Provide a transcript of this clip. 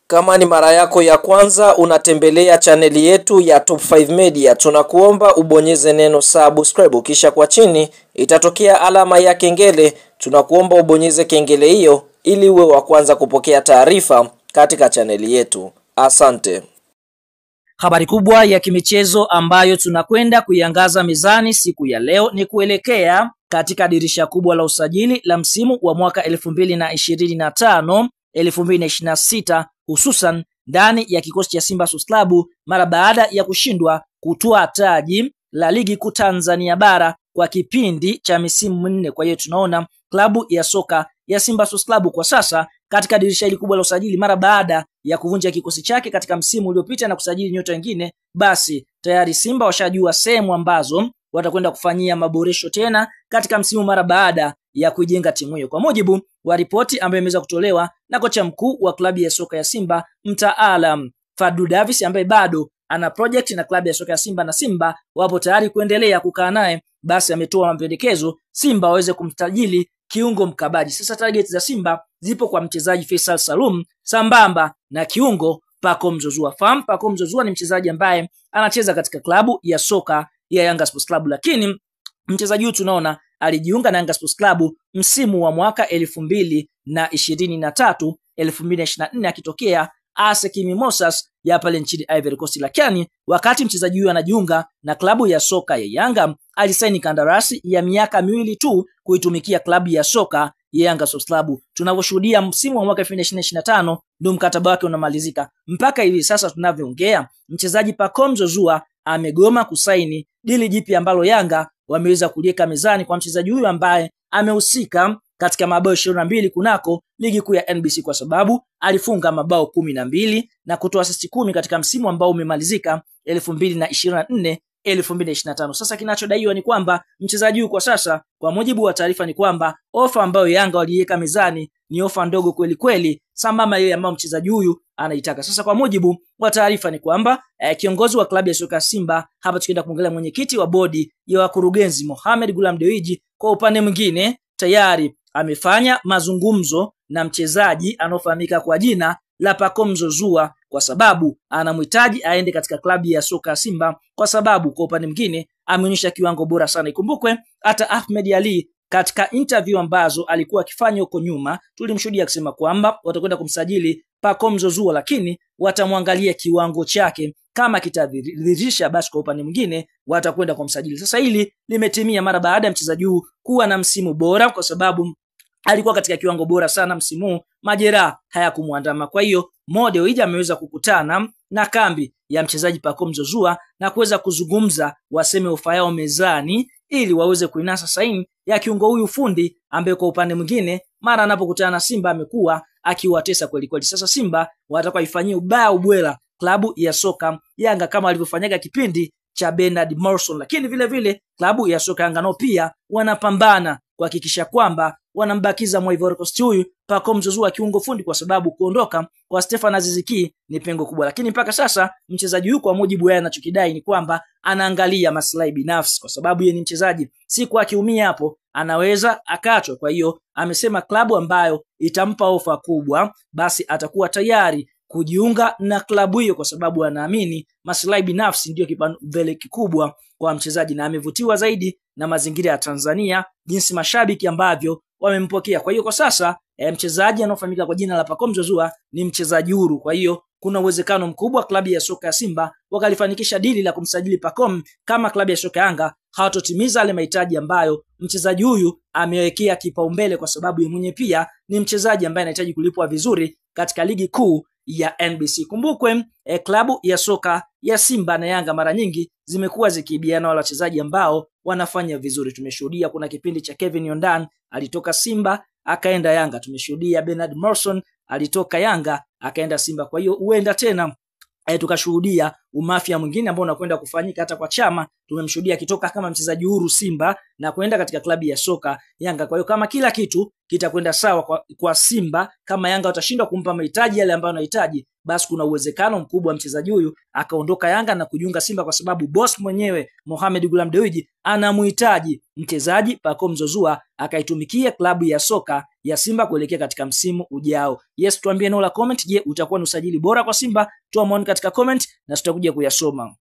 Kama ni mara yako ya kwanza unatembelea chaneli yetu ya Top 5 Media, tunakuomba ubonyeze neno subscribe, kisha kwa chini itatokea alama ya kengele. Tunakuomba ubonyeze kengele hiyo ili uwe wa kwanza kupokea taarifa katika chaneli yetu. Asante. Habari kubwa ya kimichezo ambayo tunakwenda kuiangaza mezani siku ya leo ni kuelekea katika dirisha kubwa la usajili la msimu wa mwaka 2025-2026, hususan ndani ya kikosi cha Simba Sports Club mara baada ya kushindwa kutoa taji la ligi kuu Tanzania bara kwa kipindi cha misimu minne. Kwa hiyo tunaona klabu ya soka ya Simba Sports Club kwa sasa katika dirisha hili kubwa la usajili mara baada ya kuvunja kikosi chake katika msimu uliopita na kusajili nyota wengine, basi tayari Simba washajua sehemu ambazo watakwenda kufanyia maboresho tena katika msimu mara baada ya kujenga timu hiyo. Kwa mujibu wa ripoti ambayo imeweza kutolewa na kocha mkuu wa klabu ya soka ya Simba mtaalam Fadlu Davis, ambaye bado ana project na klabu ya soka ya Simba na Simba wapo tayari kuendelea kukaa naye, basi ametoa mapendekezo Simba waweze kumsajili kiungo mkabaji. Sasa target za Simba zipo kwa mchezaji Faisal Salum sambamba na kiungo Pacome Zouzoua. Pacome Zouzoua ni mchezaji ambaye anacheza katika klabu ya soka ya Yanga Sports Club, lakini mchezaji huyu tunaona alijiunga na Yanga Sports Club msimu wa mwaka 2023-2024 akitokea ASEC Mimosas ya pale nchini Ivory Coast. Lakini wakati mchezaji huyu anajiunga na klabu ya soka ya Yanga, alisaini kandarasi ya miaka miwili tu kuitumikia klabu ya soka ya Yanga Sports Club. Tunavyoshuhudia msimu wa mwaka 2025 ndio mkataba wake unamalizika. Mpaka hivi sasa tunavyoongea, mchezaji Pacome Zouzoua amegoma kusaini dili jipya ambalo Yanga wameweza kuliweka mezani kwa mchezaji huyu ambaye amehusika katika mabao 22 kunako ligi kuu ya NBC, kwa sababu alifunga mabao 12 na kutoa assist 10 katika msimu ambao umemalizika 2024-2025. Sasa kinachodaiwa ni kwamba mchezaji huyu kwa sasa, kwa mujibu wa taarifa, ni kwamba ofa ambayo Yanga waliweka mezani ni ofa ndogo kweli kweli, sambamba ile ambayo mchezaji huyu anaitaka. Sasa kwa mujibu wa taarifa ni kwamba kiongozi wa klabu ya soka Simba, hapa tukienda kuongelea mwenyekiti wa bodi ya wakurugenzi Mohamed Gulam Dewji, kwa upande mwingine tayari amefanya mazungumzo na mchezaji anaofahamika kwa jina la Pacome Zouzoua, kwa sababu anamhitaji aende katika klabu ya soka Simba, kwa sababu kwa upande mwingine ameonyesha kiwango bora sana. Ikumbukwe hata Ahmed Ali katika interview ambazo alikuwa akifanya huko nyuma, tulimshuhudia akisema kwamba watakwenda kumsajili Pacome Zouzoua, lakini watamwangalia kiwango chake, kama kitadhihirisha basi kwa upande mwingine watakwenda kumsajili. Sasa hili limetimia mara baada ya mchezaji huu kuwa na msimu bora, kwa sababu alikuwa katika kiwango bora sana msimu, majeraha hayakumuandama. Kwa hiyo Mo Dewji ameweza kukutana na kambi ya mchezaji Pacome Zouzoua na kuweza kuzungumza, waseme ofa yao mezani ili waweze kuinasa saini ya kiungo huyu fundi ambaye kwa upande mwingine mara anapokutana na Simba amekuwa akiwatesa kweli kweli. Sasa Simba watakuwa ifanyia ubaya ubwela klabu ya soka Yanga kama walivyofanyaga kipindi cha Bernard Morrison, lakini vile vile klabu ya soka Yanga nao pia wanapambana kuhakikisha kwamba wanambakiza Ivory Coast huyu Pacome Zouzoua kiungo fundi, kwa sababu kuondoka kwa Stefan Aziz Ki ni pengo kubwa. Lakini mpaka sasa mchezaji huyu kwa mujibu yeye anachokidai ni kwamba anaangalia maslahi binafsi, kwa sababu yeye ni mchezaji, siku akiumia hapo anaweza akachwa. Kwa hiyo amesema klabu ambayo itampa ofa kubwa basi atakuwa tayari kujiunga na klabu hiyo, kwa sababu anaamini maslahi binafsi ndio kipaumbele kikubwa kwa mchezaji, na amevutiwa zaidi na mazingira ya Tanzania, jinsi mashabiki ambavyo wamempokea. Kwa hiyo kwa sasa mchezaji anaofahamika kwa jina la Pacome Zouzoua ni mchezaji huru. Kwa hiyo kuna uwezekano mkubwa klabu ya soka ya Simba wakalifanikisha dili la kumsajili Pacome kama klabu ya soka Yanga hawatotimiza yale mahitaji ambayo mchezaji huyu amewekea kipaumbele, kwa sababu yeye mwenyewe pia ni mchezaji ambaye anahitaji kulipwa vizuri katika ligi kuu ya NBC. Kumbukwe klabu ya soka ya Simba na Yanga mara nyingi zimekuwa zikiibiana wale wachezaji ambao wanafanya vizuri. Tumeshuhudia kuna kipindi cha Kevin Yondan alitoka Simba akaenda Yanga, tumeshuhudia Bernard Morrison alitoka Yanga akaenda Simba. Kwa hiyo huenda tena tukashuhudia umafia mwingine ambao unakwenda kufanyika hata kwa Chama. Tumemshuhudia akitoka kama mchezaji huru Simba na kwenda katika klabu ya soka Yanga. Kwa hiyo kama kila kitu kitakwenda sawa kwa Simba, kama Yanga watashindwa kumpa mahitaji yale ambayo anahitaji, basi kuna uwezekano mkubwa mchezaji huyu akaondoka Yanga na kujiunga Simba, kwa sababu boss mwenyewe Mohamed Gulam Dewji anamhitaji mchezaji Pacome Zouzoua akaitumikia klabu ya soka ya Simba kuelekea katika msimu ujao. Yes, tuambie eneo la comment, je, utakuwa ni usajili bora kwa Simba? Toa maoni katika comment na tutakuja kuyasoma.